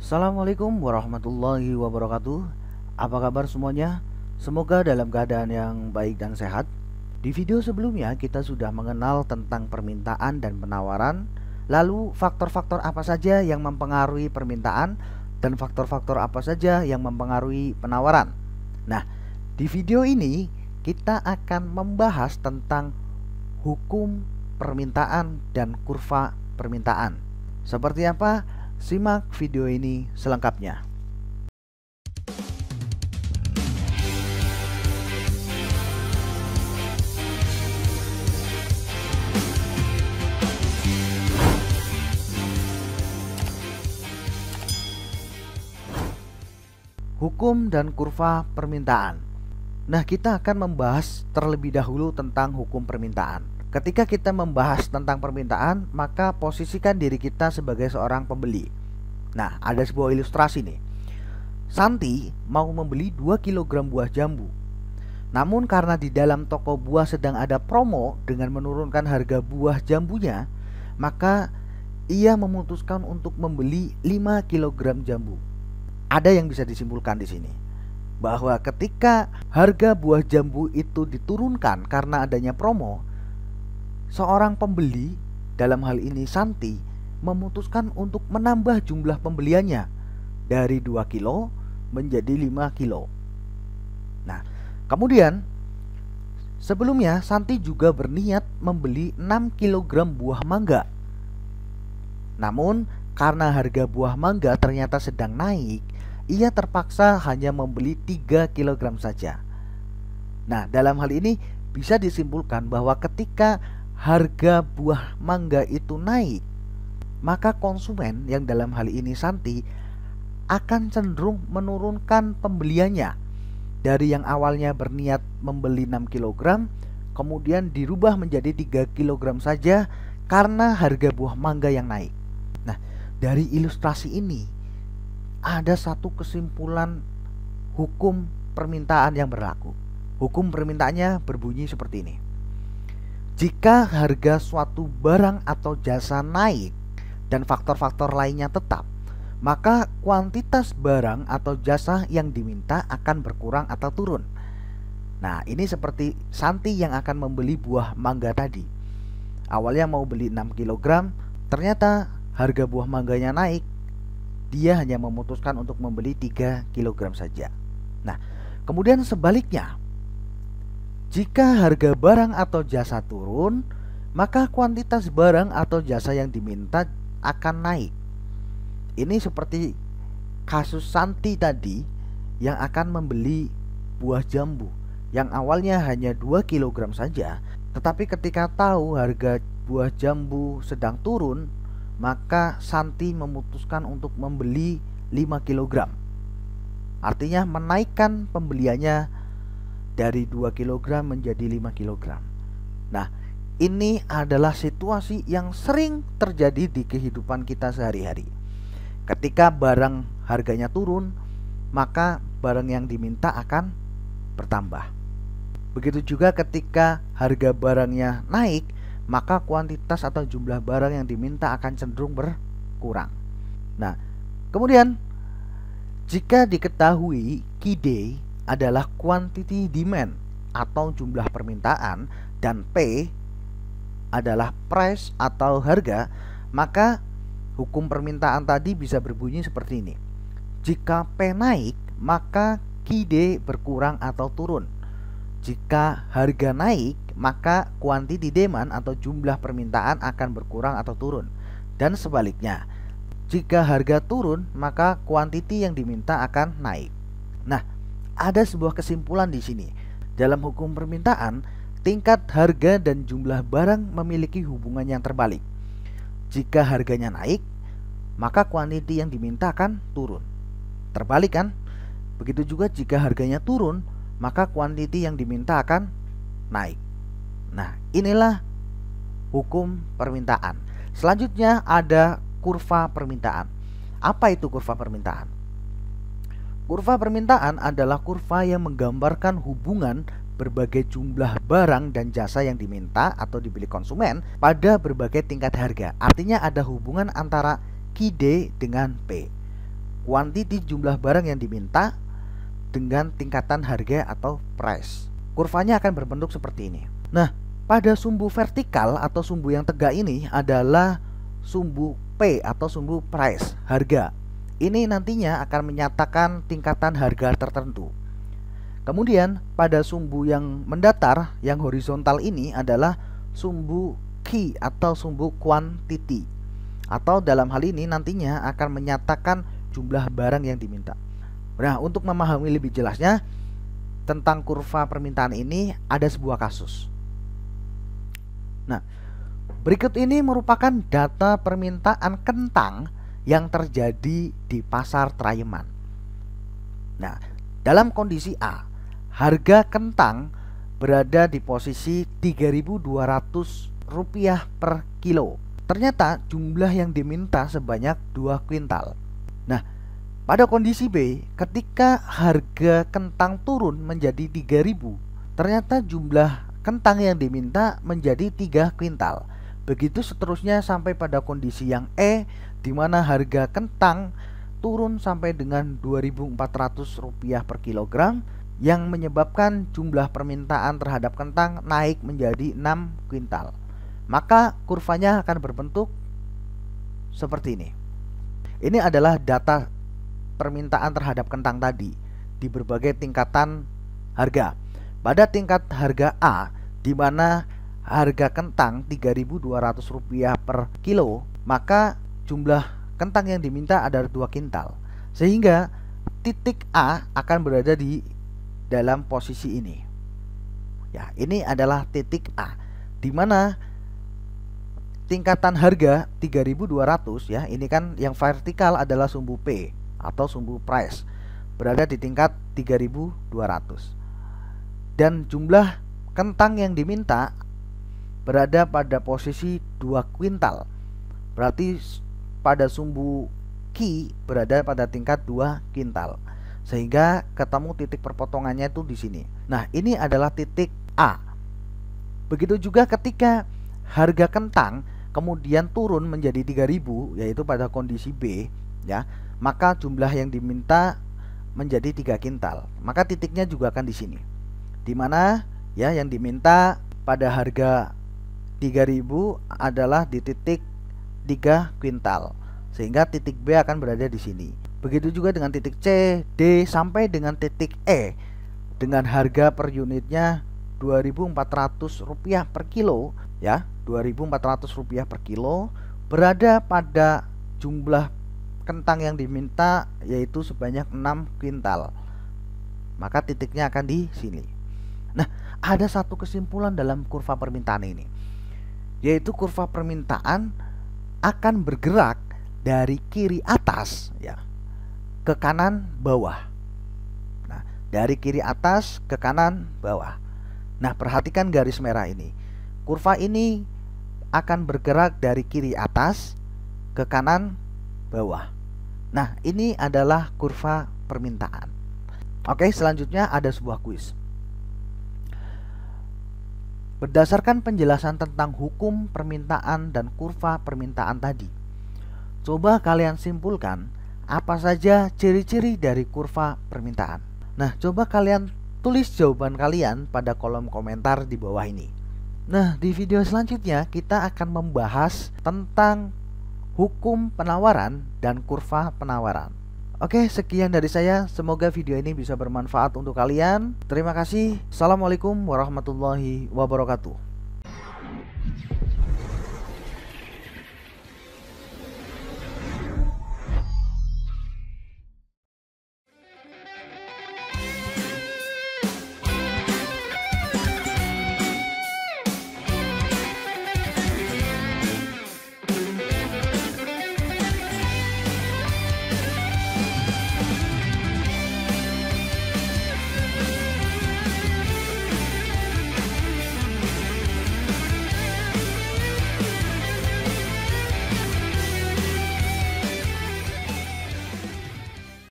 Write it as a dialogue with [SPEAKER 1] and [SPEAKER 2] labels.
[SPEAKER 1] Assalamualaikum warahmatullahi wabarakatuh. Apa kabar semuanya? Semoga dalam keadaan yang baik dan sehat. Di video sebelumnya kita sudah mengenal tentang permintaan dan penawaran. Lalu faktor-faktor apa saja yang mempengaruhi permintaan dan faktor-faktor apa saja yang mempengaruhi penawaran. Nah, di video ini kita akan membahas tentang hukum permintaan dan kurva permintaan. Seperti apa? Simak video ini selengkapnya. Hukum dan kurva permintaan. Nah, kita akan membahas terlebih dahulu tentang hukum permintaan. Ketika kita membahas tentang permintaan, maka posisikan diri kita sebagai seorang pembeli. Nah, ada sebuah ilustrasi nih. Santi mau membeli 2 kg buah jambu. Namun karena di dalam toko buah sedang ada promo dengan menurunkan harga buah jambunya, maka ia memutuskan untuk membeli 5 kg jambu. Ada yang bisa disimpulkan di sini, bahwa ketika harga buah jambu itu diturunkan karena adanya promo, seorang pembeli, dalam hal ini Santi, memutuskan untuk menambah jumlah pembeliannya dari 2 kilo menjadi 5 kilo. Nah, kemudian sebelumnya Santi juga berniat membeli 6 kg buah mangga. Namun karena harga buah mangga ternyata sedang naik, ia terpaksa hanya membeli 3 kg saja. Nah, dalam hal ini bisa disimpulkan bahwa ketika harga buah mangga itu naik, maka konsumen, yang dalam hal ini Santi, akan cenderung menurunkan pembeliannya. Dari yang awalnya berniat membeli 6 kg, kemudian dirubah menjadi 3 kg saja karena harga buah mangga yang naik. Nah, dari ilustrasi ini ada satu kesimpulan hukum permintaan yang berlaku. Hukum permintaannya berbunyi seperti ini. Jika harga suatu barang atau jasa naik dan faktor-faktor lainnya tetap, maka kuantitas barang atau jasa yang diminta akan berkurang atau turun. Nah, ini seperti Santi yang akan membeli buah mangga tadi. Awalnya mau beli 6 kg, ternyata harga buah mangganya naik. Dia hanya memutuskan untuk membeli 3 kg saja. Nah, kemudian sebaliknya, jika harga barang atau jasa turun, maka kuantitas barang atau jasa yang diminta akan naik. Ini seperti kasus Santi tadi yang akan membeli buah jambu yang awalnya hanya 2 kg saja, tetapi ketika tahu harga buah jambu sedang turun, maka Santi memutuskan untuk membeli 5 kg. Artinya menaikkan pembeliannya dari 2 kg menjadi 5 kg. Nah, ini adalah situasi yang sering terjadi di kehidupan kita sehari-hari. Ketika barang harganya turun, maka barang yang diminta akan bertambah. Begitu juga ketika harga barangnya naik, maka kuantitas atau jumlah barang yang diminta akan cenderung berkurang. Nah, kemudian jika diketahui QD adalah quantity demand atau jumlah permintaan dan P adalah price atau harga, maka hukum permintaan tadi bisa berbunyi seperti ini. Jika P naik, maka QD berkurang atau turun. Jika harga naik, maka quantity demand atau jumlah permintaan akan berkurang atau turun. Dan sebaliknya, jika harga turun, maka quantity yang diminta akan naik. Nah, ada sebuah kesimpulan di sini. Dalam hukum permintaan, tingkat harga dan jumlah barang memiliki hubungan yang terbalik. Jika harganya naik, maka quantity yang diminta akan turun. Terbalik kan? Begitu juga jika harganya turun, maka quantity yang diminta akan naik. Nah, inilah hukum permintaan. Selanjutnya ada kurva permintaan. Apa itu kurva permintaan? Kurva permintaan adalah kurva yang menggambarkan hubungan berbagai jumlah barang dan jasa yang diminta atau dibeli konsumen pada berbagai tingkat harga. Artinya ada hubungan antara QD dengan P. kuantiti jumlah barang yang diminta dengan tingkatan harga atau price. Kurvanya akan berbentuk seperti ini. Nah, pada sumbu vertikal atau sumbu yang tegak ini adalah sumbu P atau sumbu price, harga. Ini nantinya akan menyatakan tingkatan harga tertentu. Kemudian pada sumbu yang mendatar, yang horizontal ini adalah sumbu Q atau sumbu quantity. Atau dalam hal ini nantinya akan menyatakan jumlah barang yang diminta. Nah, untuk memahami lebih jelasnya tentang kurva permintaan ini ada sebuah kasus. Nah, berikut ini merupakan data permintaan kentang yang terjadi di pasar Trayeman. Nah, dalam kondisi A, harga kentang berada di posisi Rp3.200 per kilo. Ternyata jumlah yang diminta sebanyak 2 kuintal. Nah, pada kondisi B, ketika harga kentang turun menjadi 3.000, ternyata jumlah kentang yang diminta menjadi 3 kuintal. Begitu seterusnya sampai pada kondisi yang E, di mana harga kentang turun sampai dengan Rp2.400 per kilogram, yang menyebabkan jumlah permintaan terhadap kentang naik menjadi 6 kuintal. Maka kurvanya akan berbentuk seperti ini. Ini adalah data permintaan terhadap kentang tadi di berbagai tingkatan harga. Pada tingkat harga A, di mana harga kentang Rp3.200 per kilo, maka jumlah kentang yang diminta adalah 2 kintal. Sehingga titik A akan berada di dalam posisi ini. Ya, ini adalah titik A, di mana tingkatan harga 3.200, ya, ini kan yang vertikal adalah sumbu P atau sumbu price, berada di tingkat 3.200. Dan jumlah kentang yang diminta berada pada posisi 2 kuintal. Berarti pada sumbu Q berada pada tingkat 2 kintal. Sehingga ketemu titik perpotongannya itu di sini. Nah, ini adalah titik A. Begitu juga ketika harga kentang kemudian turun menjadi 3.000, yaitu pada kondisi B, ya, maka jumlah yang diminta menjadi 3 kintal. Maka titiknya juga akan di sini. Di mana ya yang diminta pada harga 3.000 adalah di titik 3 kuintal. Sehingga titik B akan berada di sini. Begitu juga dengan titik C, D sampai dengan titik E dengan harga per unitnya Rp2.400 per kilo, ya, Rp2.400 per kilo, berada pada jumlah kentang yang diminta yaitu sebanyak 6 kuintal. Maka titiknya akan di sini. Nah, ada satu kesimpulan dalam kurva permintaan ini, yaitu kurva permintaan akan bergerak dari kiri atas, ya, ke kanan bawah. Nah, dari kiri atas ke kanan bawah. Nah, perhatikan garis merah ini. Kurva ini akan bergerak dari kiri atas ke kanan bawah. Nah, ini adalah kurva permintaan. Oke, selanjutnya ada sebuah kuis. Berdasarkan penjelasan tentang hukum permintaan dan kurva permintaan tadi, coba kalian simpulkan apa saja ciri-ciri dari kurva permintaan. Nah, coba kalian tulis jawaban kalian pada kolom komentar di bawah ini. Nah, di video selanjutnya kita akan membahas tentang hukum penawaran dan kurva penawaran. Oke, sekian dari saya. Semoga video ini bisa bermanfaat untuk kalian. Terima kasih. Assalamualaikum warahmatullahi wabarakatuh.